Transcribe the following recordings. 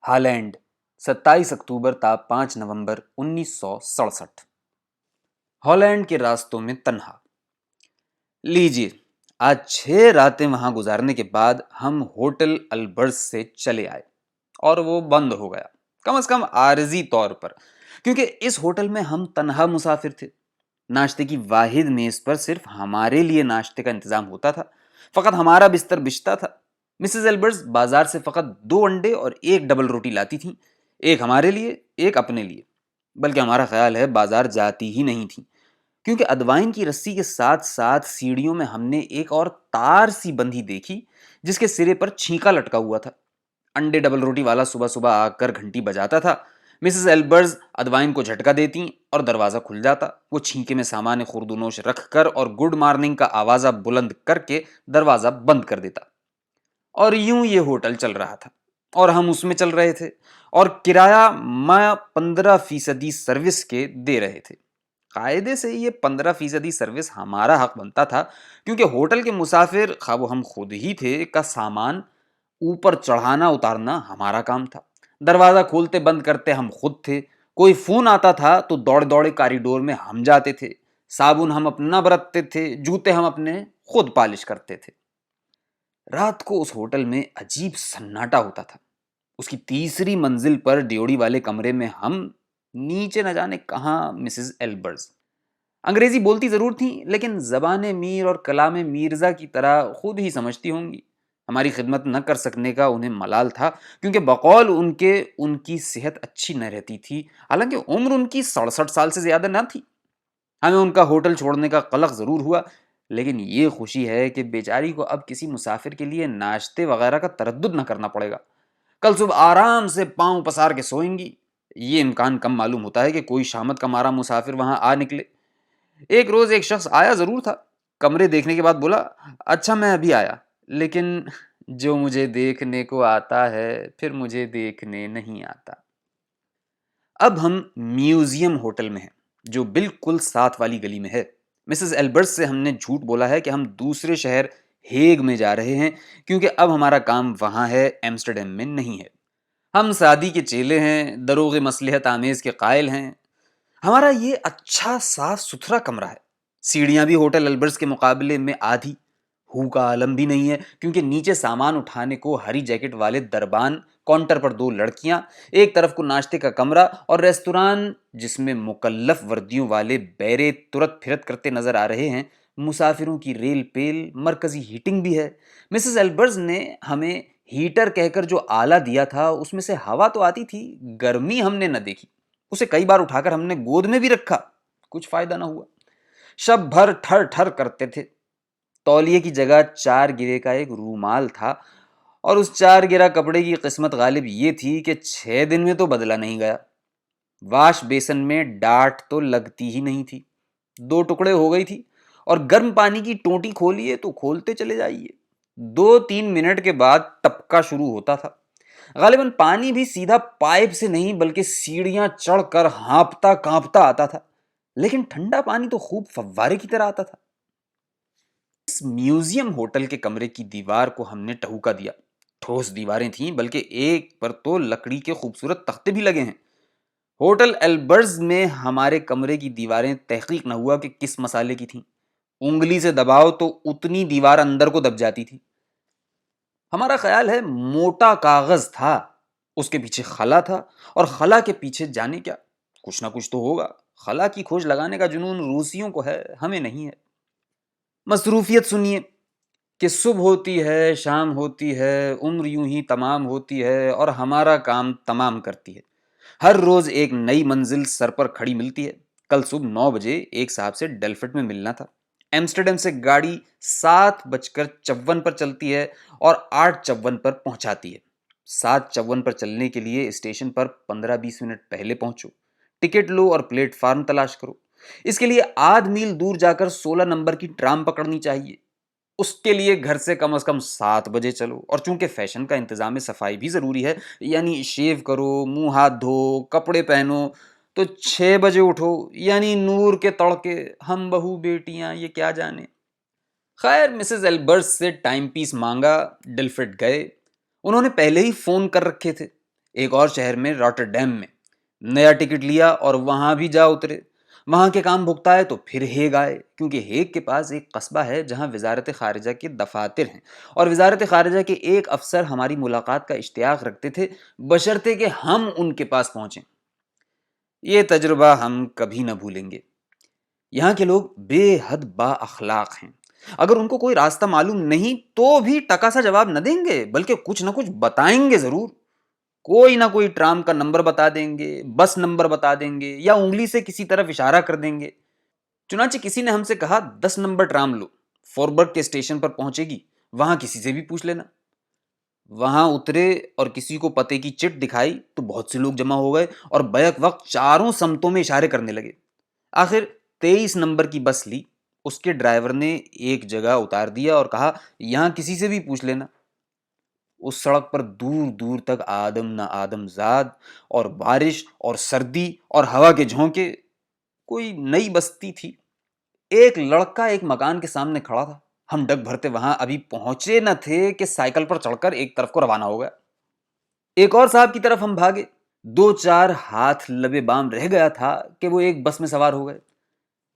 Holland 27 اکتوبر تا 5 نومبر 1967۔ Holland کے راستوں میں تنہا۔ لیجیے، آج 6 راتیں وہاں گزارنے کے بعد ہم ہوٹل البرز سے چلے آئے اور وہ بند ہو گیا، کم از کم عارضی طور پر، کیونکہ اس ہوٹل میں ہم تنہا مسافر تھے۔ ناشتے کی واحد میز پر صرف ہمارے لیے ناشتے کا انتظام ہوتا تھا، فقط ہمارا بستر بچھتا تھا۔ مسز البرز بازار سے فقط 2 انڈے اور 1 ڈبل روٹی لاتی تھیں، ایک ہمارے لیے، ایک اپنے لیے، بلکہ ہمارا خیال ہے بازار جاتی ہی نہیں تھیں، کیونکہ ادوائن کی رسی کے ساتھ ساتھ سیڑھیوں میں ہم نے ایک اور تار سی بندھی دیکھی جس کے سرے پر چھینکا لٹکا ہوا تھا۔ انڈے ڈبل روٹی والا صبح صبح آ کر گھنٹی بجاتا تھا، مسز البرز ادوائن کو جھٹکا دیتی اور دروازہ کھل جاتا۔ وہ چھینکے میں سامان خوردونوش رکھ کر اور گڈ مارننگ کا آوازہ بلند کر کے دروازہ بند کر دیتا، اور یوں یہ ہوٹل چل رہا تھا اور ہم اس میں چل رہے تھے، اور کرایہ میں 15% سروس کے دے رہے تھے۔ قاعدے سے یہ 15% سروس ہمارا حق بنتا تھا، کیونکہ ہوٹل کے مسافر، خواہ وہ ہم خود ہی تھے، کا سامان اوپر چڑھانا اتارنا ہمارا کام تھا۔ دروازہ کھولتے بند کرتے ہم خود تھے، کوئی فون آتا تھا تو دوڑے دوڑے کاریڈور میں ہم جاتے تھے، صابن ہم اپنا برتتے تھے، جوتے ہم اپنے خود پالش کرتے تھے۔ رات کو اس ہوٹل میں عجیب سناٹا ہوتا تھا۔ اس کی 3ری منزل پر ڈیوڑی والے کمرے میں ہم، نیچے نہ جانے کہاں مسز البرز۔ انگریزی بولتی ضرور تھیں، لیکن زبان میر اور کلام میرزا کی طرح خود ہی سمجھتی ہوں گی۔ ہماری خدمت نہ کر سکنے کا انہیں ملال تھا، کیونکہ بقول ان کی صحت اچھی نہ رہتی تھی، حالانکہ عمر ان کی 67 سال سے زیادہ نہ تھی۔ ہمیں ان کا ہوٹل چھوڑنے کا قلق ضرور ہوا، لیکن یہ خوشی ہے کہ بیچاری کو اب کسی مسافر کے لیے ناشتے وغیرہ کا تردد نہ کرنا پڑے گا۔ کل صبح آرام سے پاؤں پسار کے سوئیں گی۔ یہ امکان کم معلوم ہوتا ہے کہ کوئی شامت کا مارا مسافر وہاں آ نکلے۔ ایک روز ایک شخص آیا ضرور تھا، کمرے دیکھنے کے بعد بولا، اچھا میں ابھی آیا، لیکن جو مجھے دیکھنے کو آتا ہے پھر مجھے دیکھنے نہیں آتا۔ اب ہم میوزیم ہوٹل میں ہیں، جو بالکل ساتھ والی گلی میں ہے۔ مسز البرز سے ہم نے جھوٹ بولا ہے کہ ہم دوسرے شہر ہیگ میں جا رہے ہیں، کیونکہ اب ہمارا کام وہاں ہے، ایمسٹرڈیم میں نہیں ہے۔ ہم سادی کے چیلے ہیں، دروغ مصلحت آمیز کے قائل ہیں۔ ہمارا یہ اچھا صاف ستھرا کمرہ ہے، سیڑھیاں بھی ہوٹل البرز کے مقابلے میں آدھی، ہو کا عالم بھی نہیں ہے، کیونکہ نیچے سامان اٹھانے کو ہری جیکٹ والے دربان، کاؤنٹر پر 2 لڑکیاں، ایک طرف کو ناشتے کا کمرہ اور ریستوران جس میں مکلف وردیوں والے بیرے ترت پھرت کرتے نظر آ رہے ہیں۔ مسافروں کی ریل پیل، مرکزی ہیٹنگ بھی ہے۔ مسز البرز نے ہمیں ہیٹر کہہ کر جو آلہ دیا تھا اس میں سے ہوا تو آتی تھی، گرمی ہم نے نہ دیکھی۔ اسے کئی بار اٹھا کر ہم نے گود میں بھی رکھا، کچھ فائدہ نہ ہوا۔ شب بھر ٹھر ٹھر کرتے تھے۔ تولیے کی جگہ 4 گرے کا ایک رومال تھا، اور اس 4 گرا کپڑے کی قسمت غالب یہ تھی کہ 6 دن میں تو بدلا نہیں گیا۔ واش بیسن میں ڈاٹ تو لگتی ہی نہیں تھی، 2 ٹکڑے ہو گئی تھی، اور گرم پانی کی ٹوٹی کھولیے تو کھولتے چلے جائیے، 2-3 منٹ کے بعد ٹپکا شروع ہوتا تھا۔ غالباً پانی بھی سیدھا پائپ سے نہیں بلکہ سیڑھیاں چڑھ کر ہانپتا کانپتا آتا تھا، لیکن ٹھنڈا پانی تو خوب فوارے کی طرح آتا تھا۔ اس میوزیم ہوٹل کے کمرے کی دیوار کو ہم نے ٹہوکا دیا۔ ٹھوس دیواریں تھیں، بلکہ ایک پر تو لکڑی کے خوبصورت تختے بھی لگے ہیں۔ ہوٹل البرز میں ہمارے کمرے کی دیواریں تحقیق نہ ہوا کہ کس مسالے کی تھیں، انگلی سے دباؤ تو اتنی دیوار اندر کو دب جاتی تھی۔ ہمارا خیال ہے موٹا کاغذ تھا، اس کے پیچھے خلا تھا، اور خلا کے پیچھے جانے کیا، کچھ نہ کچھ تو ہوگا۔ خلا کی کھوج لگانے کا جنون روسیوں کو ہے، ہمیں نہیں ہے۔ مصروفیت سنیے کہ صبح ہوتی ہے، شام ہوتی ہے، عمر یوں ہی تمام ہوتی ہے، اور ہمارا کام تمام کرتی ہے۔ ہر روز ایک نئی منزل سر پر کھڑی ملتی ہے۔ کل صبح 9 بجے ایک صاحب سے ڈلفٹ میں ملنا تھا۔ ایمسٹرڈیم سے گاڑی 7:54 پر چلتی ہے اور 8:54 پر پہنچاتی ہے۔ 7:54 پر چلنے کے لیے اسٹیشن پر 15-20 منٹ پہلے پہنچو، ٹکٹ لو اور پلیٹ فارم تلاش کرو۔ اس کے لیے آدھ میل دور جا کر 16 نمبر کی ٹرام پکڑنی چاہیے۔ اس کے لیے گھر سے کم از کم 7 بجے چلو، اور چونکہ فیشن کا انتظام صفائی بھی ضروری ہے، یعنی شیو کرو، منہ ہاتھ دھو، کپڑے پہنو، تو 6 بجے اٹھو، یعنی نور کے تڑکے، ہم بہو بیٹیاں یہ کیا جانے۔ خیر، مسز البرز سے ٹائم پیس مانگا، ڈلفٹ گئے۔ انہوں نے پہلے ہی فون کر رکھے تھے، ایک اور شہر میں روٹرڈیم میں نیا ٹکٹ لیا اور وہاں بھی جا اترے۔ وہاں کے کام بھگتائے تو پھر ہیگ آئے، کیونکہ ہیگ کے پاس ایک قصبہ ہے جہاں وزارت خارجہ کے دفاتر ہیں، اور وزارت خارجہ کے ایک افسر ہماری ملاقات کا اشتیاق رکھتے تھے، بشرطے کہ ہم ان کے پاس پہنچیں۔ یہ تجربہ ہم کبھی نہ بھولیں گے۔ یہاں کے لوگ بے حد با اخلاق ہیں۔ اگر ان کو کوئی راستہ معلوم نہیں تو بھی ٹکا سا جواب نہ دیں گے، بلکہ کچھ نہ کچھ بتائیں گے ضرور۔ کوئی نہ کوئی ٹرام کا نمبر بتا دیں گے، بس نمبر بتا دیں گے، یا انگلی سے کسی طرف اشارہ کر دیں گے۔ چنانچہ کسی نے ہم سے کہا 10 نمبر ٹرام لو، فوربرگ کے اسٹیشن پر پہنچے گی، وہاں کسی سے بھی پوچھ لینا۔ وہاں اترے اور کسی کو پتے کی چٹ دکھائی تو بہت سے لوگ جمع ہو گئے اور بیک وقت چاروں سمتوں میں اشارے کرنے لگے۔ آخر 23 نمبر کی بس لی، اس کے ڈرائیور نے ایک جگہ اتار دیا اور کہا یہاں کسی سے بھی پوچھ لینا۔ اس سڑک پر دور دور تک آدم نہ آدم زاد، اور بارش اور سردی اور ہوا کے جھونکے، کوئی نئی بستی تھی۔ ایک لڑکا ایک مکان کے سامنے کھڑا تھا، ہم ڈگ بھرتے وہاں ابھی پہنچے نہ تھے کہ سائیکل پر چڑھ کر ایک طرف کو روانہ ہو گیا۔ ایک اور صاحب کی طرف ہم بھاگے، 2-4 ہاتھ لبے بام رہ گیا تھا کہ وہ ایک بس میں سوار ہو گئے۔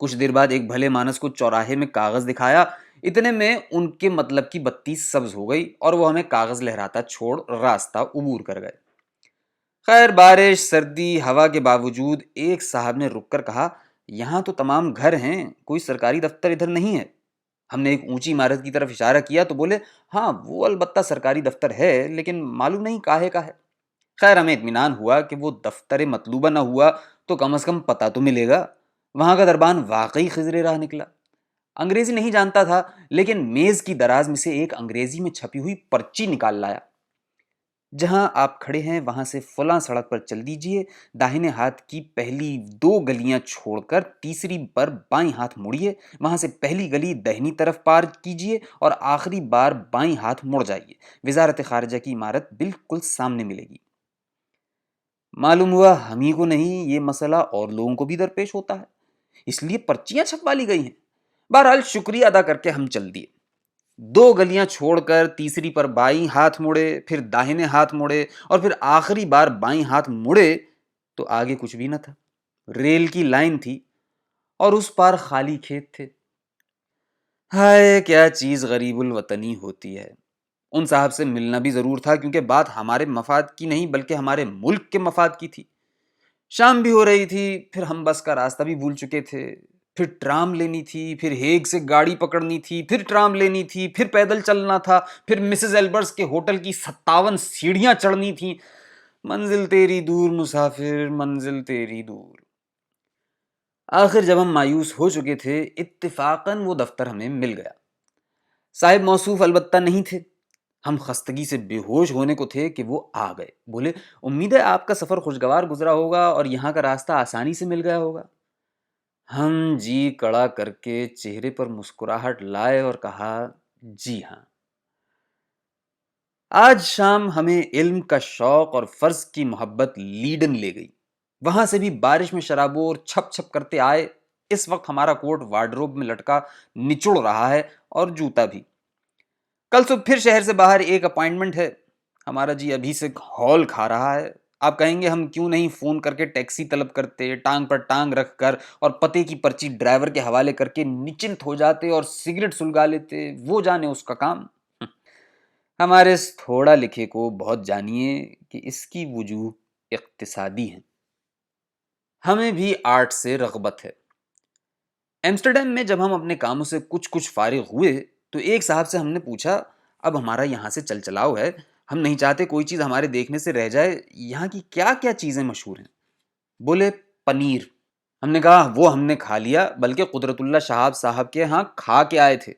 کچھ دیر بعد ایک بھلے مانس کو چوراہے میں کاغذ دکھایا، اتنے میں ان کے مطلب کی بتی سبز ہو گئی اور وہ ہمیں کاغذ لہراتا چھوڑ راستہ عبور کر گئے۔ خیر بارش سردی ہوا کے باوجود ایک صاحب نے رک کر کہا یہاں تو تمام گھر ہیں، کوئی سرکاری دفتر ادھر نہیں ہے۔ ہم نے ایک اونچی عمارت کی طرف اشارہ کیا تو بولے ہاں وہ البتہ سرکاری دفتر ہے، لیکن معلوم نہیں کاہے کا ہے۔ خیر ہمیں اطمینان ہوا کہ وہ دفتر مطلوبہ نہ ہوا تو کم از کم پتہ تو ملے گا۔ وہاں کا دربان واقعی خضر راہ نکلا۔ انگریزی نہیں جانتا تھا، لیکن میز کی دراز میں سے ایک انگریزی میں چھپی ہوئی پرچی نکال لایا۔ جہاں آپ کھڑے ہیں وہاں سے فلاں سڑک پر چل دیجئے، داہنے ہاتھ کی پہلی 2 گلیاں چھوڑ کر تیسری پر بائیں ہاتھ مڑیے، وہاں سے پہلی گلی دہنی طرف پار کیجئے اور آخری بار بائیں ہاتھ مڑ جائیے، وزارت خارجہ کی عمارت بالکل سامنے ملے گی۔ معلوم ہوا ہم ہی کو نہیں، یہ مسئلہ اور لوگوں کو بھی درپیش ہوتا ہے، اس لیے پرچیاں چھپوا لی گئی ہیں۔ بہرحال شکریہ ادا کر کے ہم چل دیے۔ 2 گلیاں چھوڑ کر تیسری پر بائیں ہاتھ مڑے، پھر داہنے ہاتھ مڑے اور پھر آخری بار بائیں ہاتھ مڑے تو آگے کچھ بھی نہ تھا، ریل کی لائن تھی اور اس پار خالی کھیت تھے۔ ہائے کیا چیز غریب الوطنی ہوتی ہے۔ ان صاحب سے ملنا بھی ضرور تھا، کیونکہ بات ہمارے مفاد کی نہیں بلکہ ہمارے ملک کے مفاد کی تھی۔ شام بھی ہو رہی تھی، پھر ہم بس کا راستہ بھی بھول چکے تھے، پھر ٹرام لینی تھی، پھر ہیگ سے گاڑی پکڑنی تھی، پھر ٹرام لینی تھی، پھر پیدل چلنا تھا، پھر مسز ایلبرٹس کے ہوٹل کی 57 سیڑھیاں چڑھنی تھیں۔ منزل تیری دور مسافر، منزل تیری دور۔ آخر جب ہم مایوس ہو چکے تھے، اتفاقاً وہ دفتر ہمیں مل گیا۔ صاحب موصوف البتہ نہیں تھے، ہم خستگی سے بے ہوش ہونے کو تھے کہ وہ آ گئے۔ بولے امید ہے آپ کا سفر خوشگوار گزرا ہوگا اور یہاں کا راستہ آسانی سے مل گیا ہوگا۔ ہم جی کڑا کر کے چہرے پر مسکراہٹ لائے اور کہا جی ہاں۔ آج شام ہمیں علم کا شوق اور فرض کی محبت لیڈن لے گئی۔ وہاں سے بھی بارش میں شرابور چھپ چھپ کرتے آئے۔ اس وقت ہمارا کوٹ وارڈروب میں لٹکا نچڑ رہا ہے اور جوتا بھی۔ کل صبح پھر شہر سے باہر ایک اپائنٹمنٹ ہے۔ ہمارا جی ابھی سے ہال کھا رہا ہے۔ آپ کہیں گے ہم کیوں نہیں فون کر کے ٹیکسی طلب کرتے، ٹانگ پر ٹانگ رکھ کر اور پتے کی پرچی ڈرائیور کے حوالے کر کے نچنت ہو جاتے اور سگریٹ سلگا لیتے، وہ جانے اس کا کام۔ ہمارے اس تھوڑا لکھے کو بہت جانیے کہ اس کی وجوہ اقتصادی ہیں۔ ہمیں بھی آرٹ سے رغبت ہے۔ ایمسٹرڈیم میں جب ہم اپنے کاموں سے کچھ فارغ ہوئے تو ایک صاحب سے ہم نے پوچھا اب ہمارا یہاں سے چل چلاؤ ہے، ہم نہیں چاہتے کوئی چیز ہمارے دیکھنے سے رہ جائے، یہاں کی کیا کیا چیزیں مشہور ہیں؟ بولے پنیر۔ ہم نے کہا وہ ہم نے کھا لیا، بلکہ قدرت اللہ شہاب صاحب کے ہاں کھا کے آئے تھے،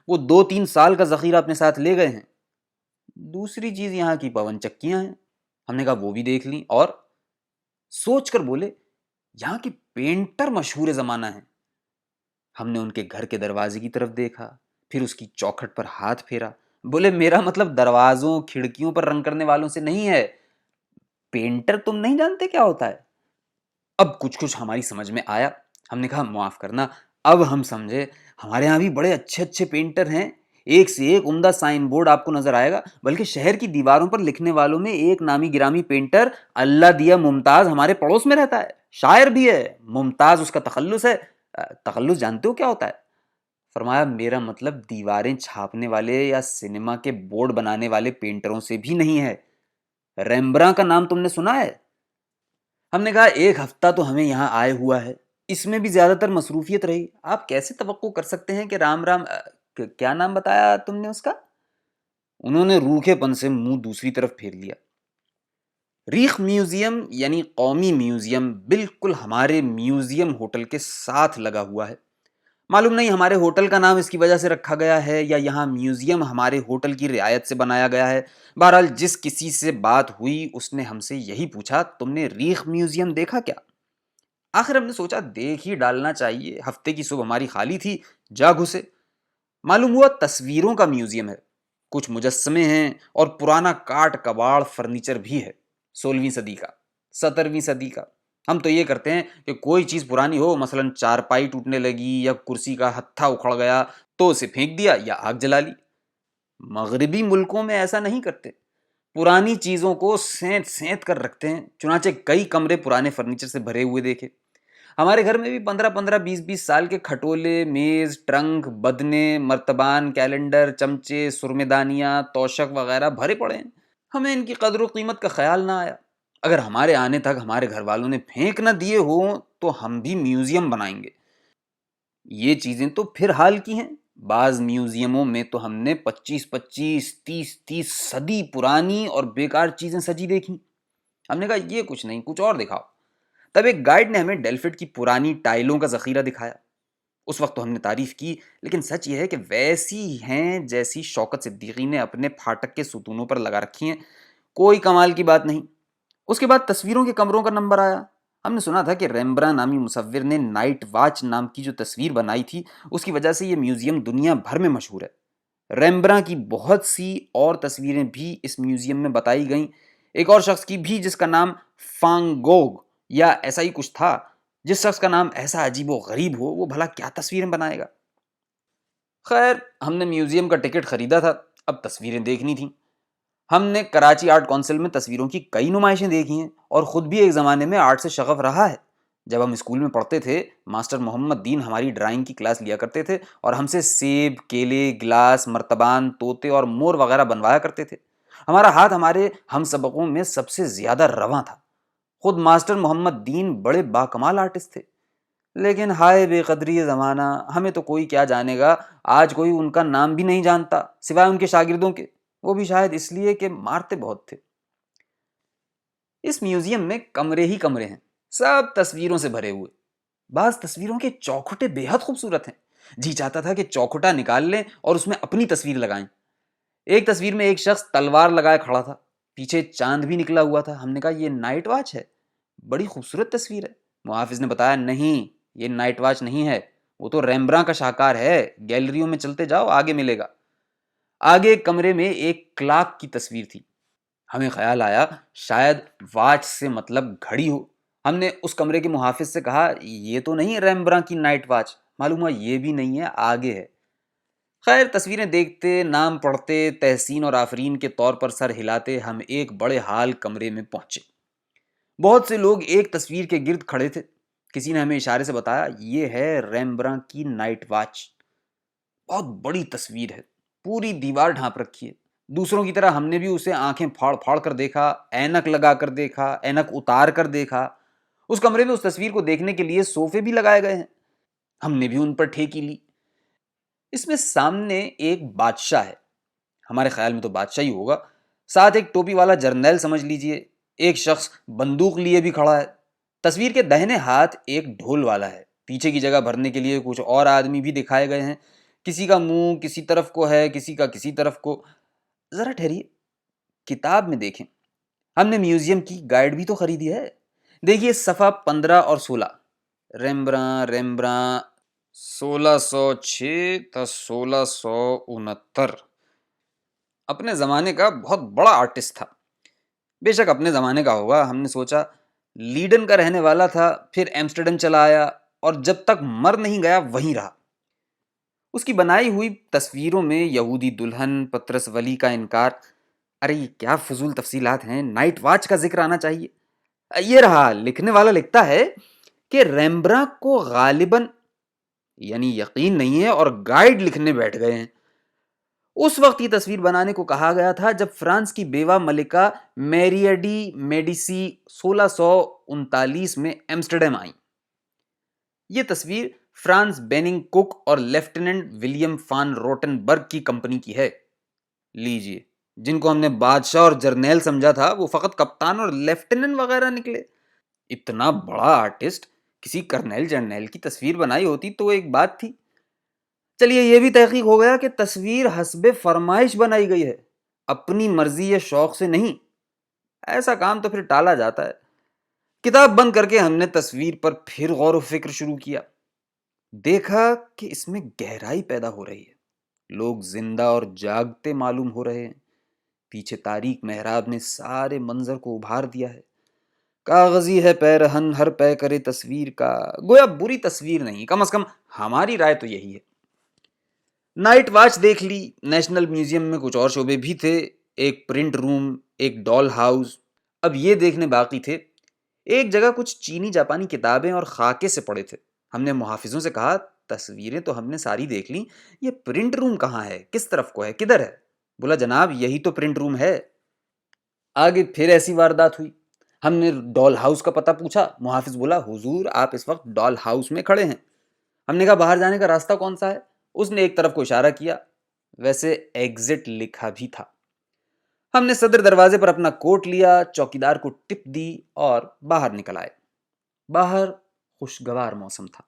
وہ 2-3 سال کا ذخیرہ اپنے ساتھ لے گئے ہیں۔ دوسری چیز یہاں کی پون چکیاں ہیں، ہم نے کہا وہ بھی دیکھ لیں، اور سوچ کر بولے یہاں کے پینٹر مشہور زمانہ ہیں۔ ہم نے ان کے گھر کے دروازے کی طرف دیکھا، پھر اس کی چوکھٹ پر ہاتھ پھیرا۔ بولے میرا مطلب دروازوں کھڑکیوں پر رنگ کرنے والوں سے نہیں ہے، پینٹر تم نہیں جانتے کیا ہوتا ہے؟ اب کچھ ہماری سمجھ میں آیا۔ ہم نے کہا معاف کرنا، اب ہم سمجھے، ہمارے ہاں بھی بڑے اچھے اچھے پینٹر ہیں، ایک سے ایک عمدہ سائن بورڈ آپ کو نظر آئے گا، بلکہ شہر کی دیواروں پر لکھنے والوں میں ایک نامی گرامی پینٹر اللہ دیا ممتاز ہمارے پڑوس میں رہتا ہے، شاعر بھی ہے، ممتاز اس کا تخلص ہے۔ تخلص جانتے ہو کیا ہوتا ہے؟ فرمایا میرا مطلب دیواریں چھاپنے والے یا سنیما کے بورڈ بنانے والے پینٹروں سے بھی نہیں ہے۔ ریمبراں کا نام تم نے سنا ہے؟ ہم نے کہا ایک ہفتہ تو ہمیں یہاں آئے ہوا ہے، اس میں بھی زیادہ تر مصروفیت رہی، آپ کیسے توقع کر سکتے ہیں کہ رام رام کیا نام بتایا تم نے اس کا؟ انہوں نے روکھے پن سے منہ دوسری طرف پھیر لیا۔ ریخ میوزیم یعنی قومی میوزیم بالکل ہمارے میوزیم ہوٹل کے ساتھ لگا ہوا ہے۔ معلوم نہیں ہمارے ہوٹل کا نام اس کی وجہ سے رکھا گیا ہے یا یہاں میوزیم ہمارے ہوٹل کی رعایت سے بنایا گیا ہے۔ بہرحال جس کسی سے بات ہوئی اس نے ہم سے یہی پوچھا تم نے ریخ میوزیم دیکھا کیا؟ آخر ہم نے سوچا دیکھ ہی ڈالنا چاہیے، ہفتے کی صبح ہماری خالی تھی، جا گھسے۔ معلوم ہوا تصویروں کا میوزیم ہے، کچھ مجسمے ہیں اور پرانا کاٹ کباڑ فرنیچر بھی ہے، 16ویں صدی کا، 17ویں صدی کا۔ ہم تو یہ کرتے ہیں کہ کوئی چیز پرانی ہو، مثلا چارپائی ٹوٹنے لگی یا کرسی کا ہتھا اکھڑ گیا تو اسے پھینک دیا یا آگ جلا لی۔ مغربی ملکوں میں ایسا نہیں کرتے، پرانی چیزوں کو سینت سینت کر رکھتے ہیں، چنانچہ کئی کمرے پرانے فرنیچر سے بھرے ہوئے دیکھے۔ ہمارے گھر میں بھی 15 20 سال کے کھٹولے، میز، ٹرنک، بدنے، مرتبان، کیلنڈر، چمچے، سرمے دانیاں، توشک وغیرہ بھرے پڑے ہیں۔ ہمیں ان کی قدر و قیمت کا خیال نہ آیا۔ اگر ہمارے آنے تک ہمارے گھر والوں نے پھینک نہ دیے ہوں تو ہم بھی میوزیم بنائیں گے۔ یہ چیزیں تو پھر حال کی ہیں، بعض میوزیموں میں تو ہم نے 25 30 صدی پرانی اور بیکار چیزیں سجی دیکھی۔ ہم نے کہا یہ کچھ نہیں، کچھ اور دکھاؤ۔ تب ایک گائیڈ نے ہمیں ڈیلفٹ کی پرانی ٹائلوں کا ذخیرہ دکھایا۔ اس وقت تو ہم نے تعریف کی، لیکن سچ یہ ہے کہ ویسی ہیں جیسی شوکت صدیقی نے اپنے پھاٹک کے ستونوں پر لگا رکھی ہیں، کوئی کمال کی بات نہیں۔ اس کے بعد تصویروں کے کمروں کا نمبر آیا۔ ہم نے سنا تھا کہ ریمبراں نامی مصور نے نائٹ واچ نام کی جو تصویر بنائی تھی اس کی وجہ سے یہ میوزیم دنیا بھر میں مشہور ہے۔ ریمبراں کی بہت سی اور تصویریں بھی اس میوزیم میں بتائی گئیں، ایک اور شخص کی بھی جس کا نام فان گوگ یا ایسا ہی کچھ تھا۔ جس شخص کا نام ایسا عجیب و غریب ہو وہ بھلا کیا تصویریں بنائے گا؟ خیر ہم نے میوزیم کا ٹکٹ خریدا تھا، اب تصویریں دیکھنی تھیں۔ ہم نے کراچی آرٹ کونسل میں تصویروں کی کئی نمائشیں دیکھی ہیں اور خود بھی ایک زمانے میں آرٹ سے شغف رہا ہے۔ جب ہم اسکول میں پڑھتے تھے ماسٹر محمد دین ہماری ڈرائنگ کی کلاس لیا کرتے تھے اور ہم سے سیب، کیلے، گلاس، مرتبان، طوطے اور مور وغیرہ بنوایا کرتے تھے۔ ہمارا ہاتھ ہمارے ہم سبقوں میں سب سے زیادہ رواں تھا۔ خود ماسٹر محمد دین بڑے باکمال آرٹسٹ تھے، لیکن ہائے بے قدری زمانہ، ہمیں تو کوئی کیا جانے گا، آج کوئی ان کا نام بھی نہیں جانتا سوائے ان کے شاگردوں کے، وہ بھی شاید اس لیے کہ مارتے بہت تھے۔ اس میوزیم میں کمرے ہی کمرے ہیں، سب تصویروں سے بھرے ہوئے۔ بعض تصویروں کے چوکھٹے بے حد خوبصورت ہیں، جی چاہتا تھا کہ چوکھٹا نکال لیں اور اس میں اپنی تصویر لگائیں۔ ایک تصویر میں ایک شخص تلوار لگائے کھڑا تھا، پیچھے چاند بھی نکلا ہوا تھا۔ ہم نے کہا یہ نائٹ واچ ہے، بڑی خوبصورت تصویر ہے۔ محافظ نے بتایا نہیں یہ نائٹ واچ نہیں ہے، وہ تو ریمبراں کا شاہکار ہے، گیلریوں میں چلتے جاؤ آگے ملے گا۔ آگے ایک کمرے میں ایک کلاک کی تصویر تھی، ہمیں خیال آیا شاید واچ سے مطلب گھڑی ہو۔ ہم نے اس کمرے کے محافظ سے کہا یہ تو نہیں ریمبراں کی نائٹ واچ، معلوم ہوا یہ بھی نہیں ہے، آگے ہے۔ خیر تصویریں دیکھتے، نام پڑھتے، تحسین اور آفرین کے طور پر سر ہلاتے ہم ایک بڑے ہال کمرے میں پہنچے۔ بہت سے لوگ ایک تصویر کے گرد کھڑے تھے۔ کسی نے ہمیں اشارے سے بتایا یہ ہے ریمبراں کی نائٹ واچ، بہت بڑی تصویر ہے، پوری دیوار ڈھانپ رکھی ہے۔ دوسروں کی طرح ہم نے بھی اسے آنکھیں پھاڑ پھاڑ کر دیکھا، اینک لگا کر دیکھا، اینک اتار کر دیکھا۔ اس کمرے میں اس تصویر کو دیکھنے کے لیے صوفے بھی لگائے گئے ہیں، ہم نے بھی ان پر ٹھیکی لی۔ اس میں سامنے ایک بادشاہ ہے، ہمارے خیال میں تو بادشاہ ہی ہوگا، ساتھ ایک ٹوپی والا جرنیل سمجھ لیجئے، ایک شخص بندوق لیے بھی کھڑا ہے۔ تصویر کے دہنے ہاتھ ایک ڈھول والا ہے، پیچھے کی جگہ بھرنے کے لیے کچھ اور آدمی بھی دکھائے گئے ہیں، کسی کا منہ کسی طرف کو ہے، کسی کا کسی طرف کو۔ ذرا ٹھہریے کتاب میں دیکھیں، ہم نے میوزیم کی گائیڈ بھی تو خریدی ہے، دیکھیے صفحہ 15 اور 16، ریمبراں 1606 تا 1669۔ اپنے زمانے کا بہت بڑا آرٹسٹ تھا، بے شک اپنے زمانے کا ہوگا۔ ہم نے سوچا لیڈن کا رہنے والا تھا، پھر ایمسٹرڈم چلا آیا اور جب تک مر نہیں گیا وہیں رہا۔ اس کی بنائی ہوئی تصویروں میں یہودی دلہن، پطرس ولی کا انکار. ارے یہ کیا فضول تفصیلات ہیں، نائٹ واچ کا ذکر آنا چاہیے. یہ رہا، لکھنے والا لکھتا ہے کہ ریمبراں کو غالباً یعنی یقین نہیں ہے اور گائیڈ لکھنے بیٹھ گئے ہیں. اس وقت یہ تصویر بنانے کو کہا گیا تھا جب فرانس کی بیوہ ملکہ میریڈی میڈیسی 1639 میں ایمسٹرڈیم آئیں. یہ تصویر فرانس بیننگ کوک اور لیفٹیننٹ ولیم فان روٹن برگ کی کمپنی کی ہے. لیجئے، جن کو ہم نے بادشاہ اور جرنیل سمجھا تھا وہ فقط کپتان اور لیفٹیننٹ وغیرہ نکلے. اتنا بڑا آرٹسٹ کسی کرنیل جرنیل کی تصویر بنائی ہوتی تو ایک بات تھی. چلیے یہ بھی تحقیق ہو گیا کہ تصویر حسب فرمائش بنائی گئی ہے، اپنی مرضی یا شوق سے نہیں. ایسا کام تو پھر ٹالا جاتا ہے. کتاب بند کر کے ہم نے تصویر پر پھر غور و فکر شروع کیا. دیکھا کہ اس میں گہرائی پیدا ہو رہی ہے. لوگ زندہ اور جاگتے معلوم ہو رہے ہیں. پیچھے تاریک محراب نے سارے منظر کو ابھار دیا ہے. کاغذی ہے پیرہن ہر پے کرے تصویر کا، گویا بری تصویر نہیں، کم از کم ہماری رائے تو یہی ہے. نائٹ واچ دیکھ لی. نیشنل میوزیم میں کچھ اور شعبے بھی تھے، ایک پرنٹ روم، ایک ڈال ہاؤس. اب یہ دیکھنے باقی تھے. ایک جگہ کچھ چینی جاپانی کتابیں اور خاکے سے پڑے تھے. ہم نے محافظوں سے کہا تصویریں تو ہم نے ساری دیکھ لیں، یہ پرنٹ روم کہاں ہے، کس طرف کو ہے، کدھر ہے؟ بولا جناب یہی تو پرنٹ روم ہے. آگے پھر ایسی واردات ہوئی. ہم نے ڈال ہاؤس کا پتہ پوچھا. محافظ بولا حضور آپ اس وقت ڈال ہاؤس میں کھڑے ہیں. ہم نے کہا باہر جانے کا راستہ کون سا ہے؟ اس نے ایک طرف کو اشارہ کیا. ویسے ایگزٹ لکھا بھی تھا. ہم نے صدر دروازے پر اپنا کوٹ لیا، چوکیدار کو ٹپ دی اور باہر نکل آئے. باہر خوشگوار موسم تھا.